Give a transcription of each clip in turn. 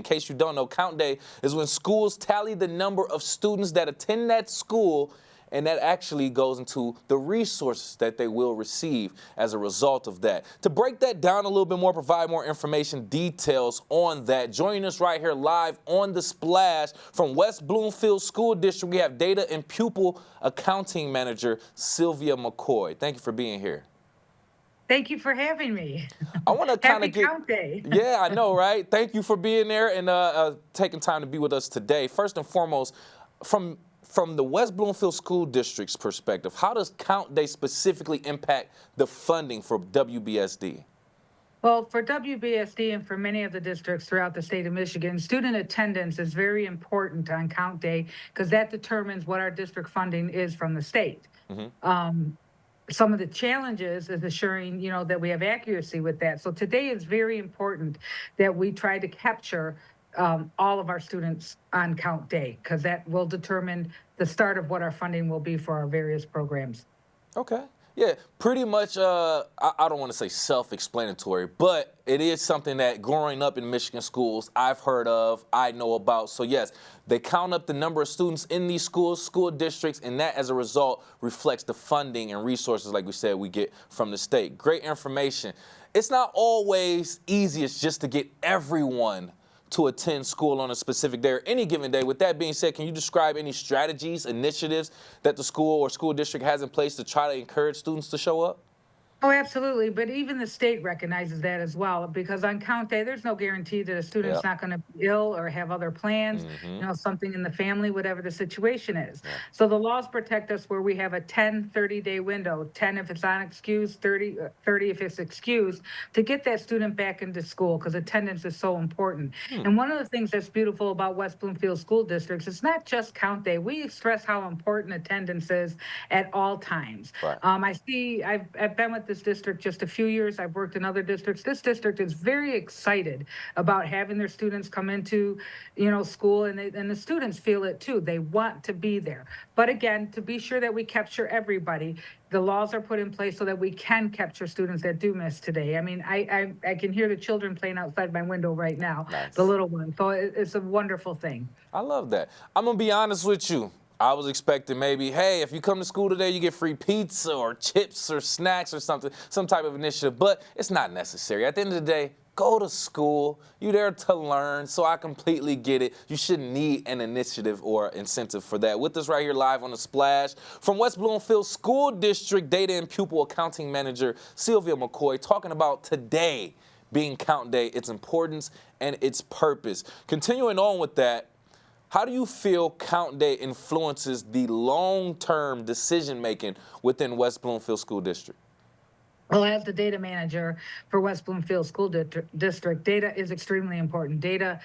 case you don't know, Count Day is when schools tally the number of students that attend that school, and that actually goes into the resources that they will receive as a result of that. To break that down a little bit more, provide more information, details on that, joining us right here live on The Splash from West Bloomfield School District, we have Data and Pupil Accounting Manager Sylvia Mcoy. Thank you for being here. Thank you for having me. I want to kind Happy of get, Count Day. yeah, I know, right? Thank you for being there and taking time to be with us today. First and foremost, from the West Bloomfield School District's perspective, how does Count Day specifically impact the funding for WBSD? Well, for WBSD and for many of the districts throughout the state of Michigan, student attendance is very important on Count Day because that determines what our district funding is from the state. Some of the challenges is assuring, that we have accuracy with that. So today is very important that we try to capture all of our students on Count Day, because that will determine the start of what our funding will be for our various programs. Okay. Yeah, pretty much, I don't want to say self-explanatory, but it is something that growing up in Michigan schools, I've heard of, I know about. So yes, they count up the number of students in these schools, school districts, and that as a result reflects the funding and resources, like we said, we get from the state. Great information. It's not always easiest just to get everyone to attend school on a specific day or any given day. With that being said, can you describe any strategies, initiatives that the school or school district has in place to try to encourage students to show up? Oh, absolutely. But even the state recognizes that as well, because on Count Day, there's no guarantee that a student's Yep. not going to be ill or have other plans, something in the family, whatever the situation is. Yeah. So the laws protect us where we have a 10, 30-day window, 10 if it's unexcused, 30 if it's excused, to get that student back into school because attendance is so important. And one of the things that's beautiful about West Bloomfield School Districts, it's not just Count Day. We stress how important attendance is at all times. Right. I've been with this district just a few years. I've worked in other districts. This district is very excited about having their students come into, school, and the students feel it too. They want to be there. But again, to be sure that we capture everybody, the laws are put in place so that we can capture students that do miss today. I mean, I can hear the children playing outside my window right now, Nice. the little one. So it's a wonderful thing. I love that. I'm going to be honest with you. I was expecting maybe, hey, if you come to school today, you get free pizza or chips or snacks or something, some type of initiative, but it's not necessary. At the end of the day, go to school. You're there to learn, so I completely get it. You shouldn't need an initiative or incentive for that. With us right here live on The Splash, from West Bloomfield School District Data and Pupil Accounting Manager Sylvia Mcoy, talking about today being Count Day, its importance and its purpose. Continuing on with that, how do you feel Count Day influences the long-term decision-making within West Bloomfield School District? Well, as the data manager for West Bloomfield School District, data is extremely important. Data,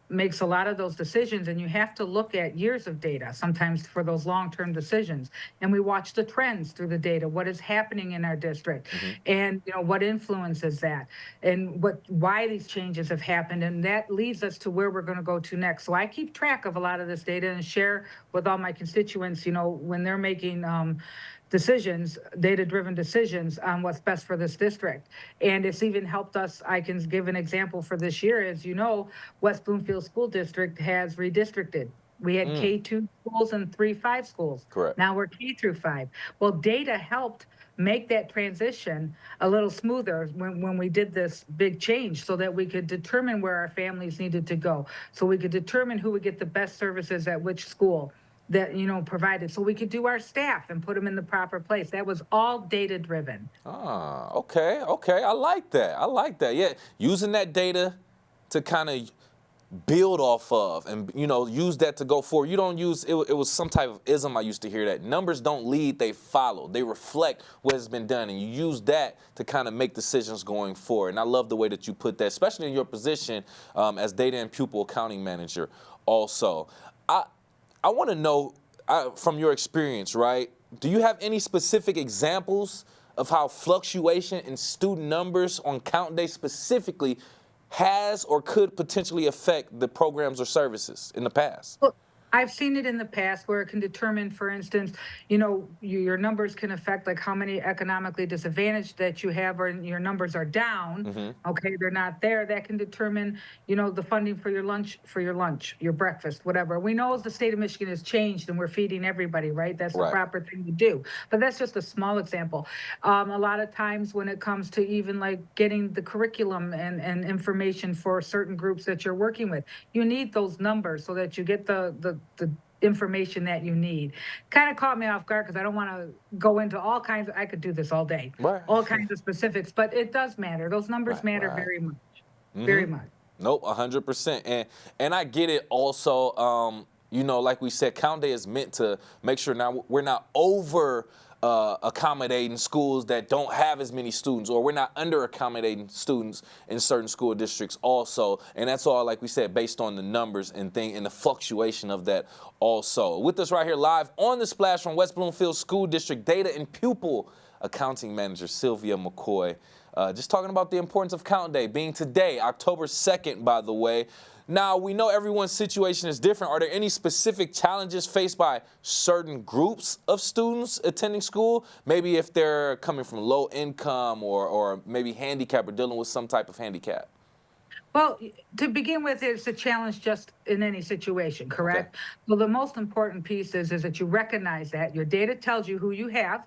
makes a lot of those decisions, and you have to look at years of data sometimes for those long-term decisions. And we watch the trends through the data, what is happening in our district, and what influences that, and why these changes have happened, and that leads us to where we're going to go to next. So I keep track of a lot of this data and share with all my constituents, when they're making decisions, data-driven decisions on what's best for this district. And it's even helped us. I can give an example for this year. As you know, West Bloomfield School District has redistricted. We had K-2 schools and 3-5 schools. Correct. Now we're K through 5. Well, data helped make that transition a little smoother when we did this big change, so that we could determine where our families needed to go, so we could determine who would get the best services at which school that provided, so we could do our staff and put them in the proper place. That was all data driven. Ah, okay. I like that. Yeah, using that data to kind of build off of and, use that to go forward. You don't use, it was some type of ism I used to hear, that numbers don't lead, they follow. They reflect what has been done, and you use that to kind of make decisions going forward. And I love the way that you put that, especially in your position as Data and Pupil Accounting Manager also. I want to know, from your experience, right, do you have any specific examples of how fluctuation in student numbers on Count Day specifically has or could potentially affect the programs or services in the past? I've seen it in the past where it can determine, for instance, your numbers can affect like how many economically disadvantaged that you have, or your numbers are down. Hmm. Okay, they're not there. That can determine, the funding for your lunch, your breakfast, whatever. We know as the state of Michigan has changed and we're feeding everybody, right? That's the Right. proper thing to do. But that's just a small example. A lot of times when it comes to even like getting the curriculum and information for certain groups that you're working with, you need those numbers so that you get the information that you need. Kind of caught me off guard because I don't want to go into all kinds I could do this all day, Right. all kinds of specifics, but it does matter. Those numbers Right. matter Right. very much, Hmm. very much. Nope, 100%. And I get it also. Like we said, Count Day is meant to make sure now we're not over accommodating schools that don't have as many students, or we're not under accommodating students in certain school districts also. And that's all, like we said, based on the numbers and the fluctuation of that also. With us right here live on the Splash from West Bloomfield School District Data and Pupil Accounting Manager Sylvia Mcoy. Just talking about the importance of Count Day being today, October 2nd, by the way. Now, we know everyone's situation is different. Are there any specific challenges faced by certain groups of students attending school? Maybe if they're coming from low income or maybe handicapped or dealing with some type of handicap. Well, to begin with, it's a challenge just in any situation, Okay. correct? Well, the most important piece is that you recognize that your data tells you who you have,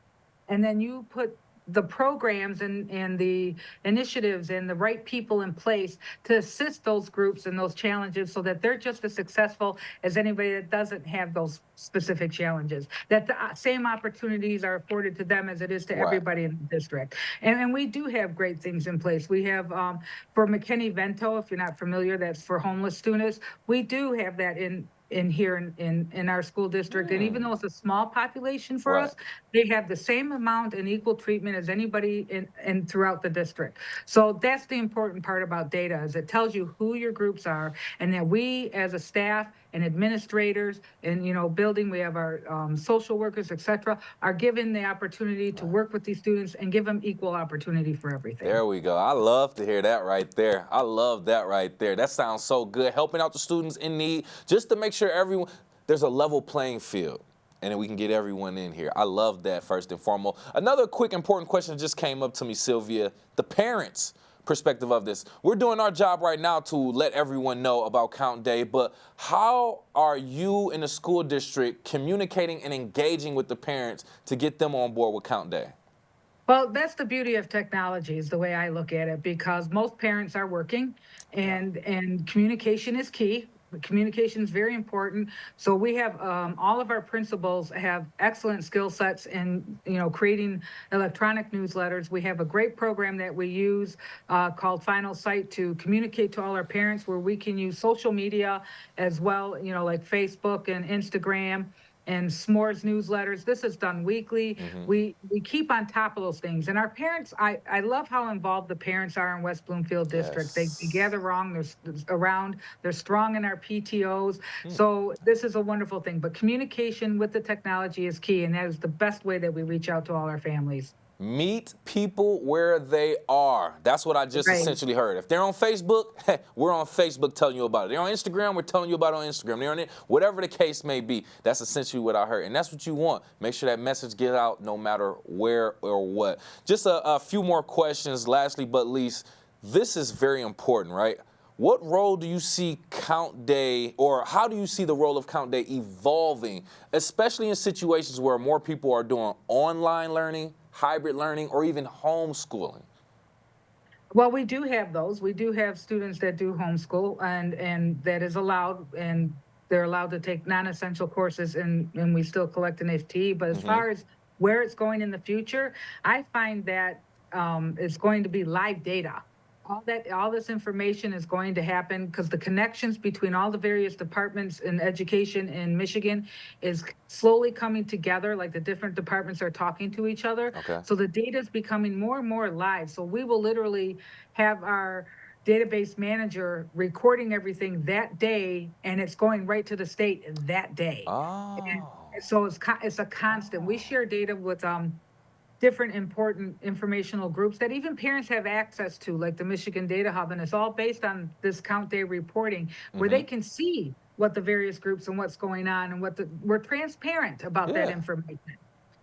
and then you put the programs and the initiatives and the right people in place to assist those groups and those challenges so that they're just as successful as anybody that doesn't have those specific challenges. That the same opportunities are afforded to them as it is to Right. everybody in the district. And we do have great things in place. We have for McKinney-Vento, if you're not familiar, that's for homeless students. We do have that in here in our school district. And even Hmm. though it's a small population for Right. us, they have the same amount and equal treatment as anybody in throughout the district. So that's the important part about data is it tells you who your groups are, and that we as a staff and administrators and building, we have our social workers, etc., are given the opportunity to Right. work with these students and give them equal opportunity for everything. There we go. I love to hear that right there. I love that right there. That sounds so good. Helping out the students in need, just to make sure there's a level playing field, and then we can get everyone in here. I love that first and foremost. Another quick important question that just came up to me, Sylvia. The parents' perspective of this. We're doing our job right now to let everyone know about Count Day, but how are you in the school district communicating and engaging with the parents to get them on board with Count Day? Well, that's the beauty of technology, is the way I look at it, because most parents are working, Yeah. and communication is key. Communication is very important. So we have all of our principals have excellent skill sets in creating electronic newsletters. We have a great program that we use called Final Sight to communicate to all our parents, where we can use social media as well, like Facebook and Instagram and s'mores newsletters. This is done weekly. Hmm. We keep on top of those things. And our parents, I love how involved the parents are in West Bloomfield District. They gather Yes. wrong, around, they're strong in our PTOs. So this is a wonderful thing. But communication with the technology is key, and that is the best way that we reach out to all our families. Meet people where they are. That's what I just Right. essentially heard. If they're on Facebook, we're on Facebook telling you about it. They're on Instagram, we're telling you about it on Instagram. They're on it, whatever the case may be. That's essentially what I heard. And that's what you want. Make sure that message get out no matter where or what. Just a few more questions, lastly but least. This is very important, right? What role do you see Count Day, or how do you see the role of Count Day evolving, especially in situations where more people are doing online learning, hybrid learning, or even homeschooling? Well, we do have those. We do have students that do homeschool, and that is allowed, and they're allowed to take non-essential courses, and we still collect an FTE. But as Hmm. far as where it's going in the future, I find that it's going to be live data. All this information is going to happen because the connections between all the various departments in education in Michigan is slowly coming together, like the different departments are talking to each other. Okay. So the data is becoming more and more live. So we will literally have our database manager recording everything that day, and it's going right to the state that day. And Oh. so it's a constant. We share data with different important informational groups that even parents have access to, like the Michigan Data Hub, and it's all based on this Count Day reporting, where Hmm. they can see. what the various groups and what's going on and we're transparent about that Yeah. information.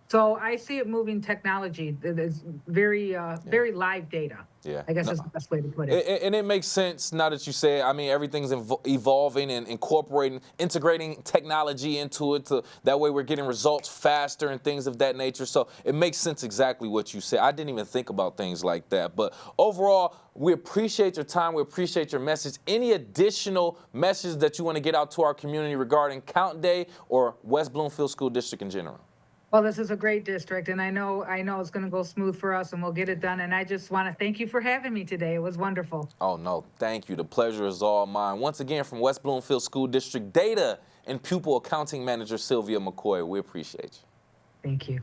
So I see it moving technology. It's very live data. Yeah. I guess No. is the best way to put it. And it makes sense now that you say it. I mean, everything's evolving and integrating technology into it. That way we're getting results faster and things of that nature. So it makes sense exactly what you said. I didn't even think about things like that. But overall, we appreciate your time. We appreciate your message. Any additional message that you want to get out to our community regarding Count Day or West Bloomfield School District in general? Well, this is a great district, and I know it's going to go smooth for us, and we'll get it done. And I just want to thank you for having me today. It was wonderful. Oh, no, thank you. The pleasure is all mine. Once again, from West Bloomfield School District Data and Pupil Accounting Manager Sylvia Mcoy, we appreciate you. Thank you.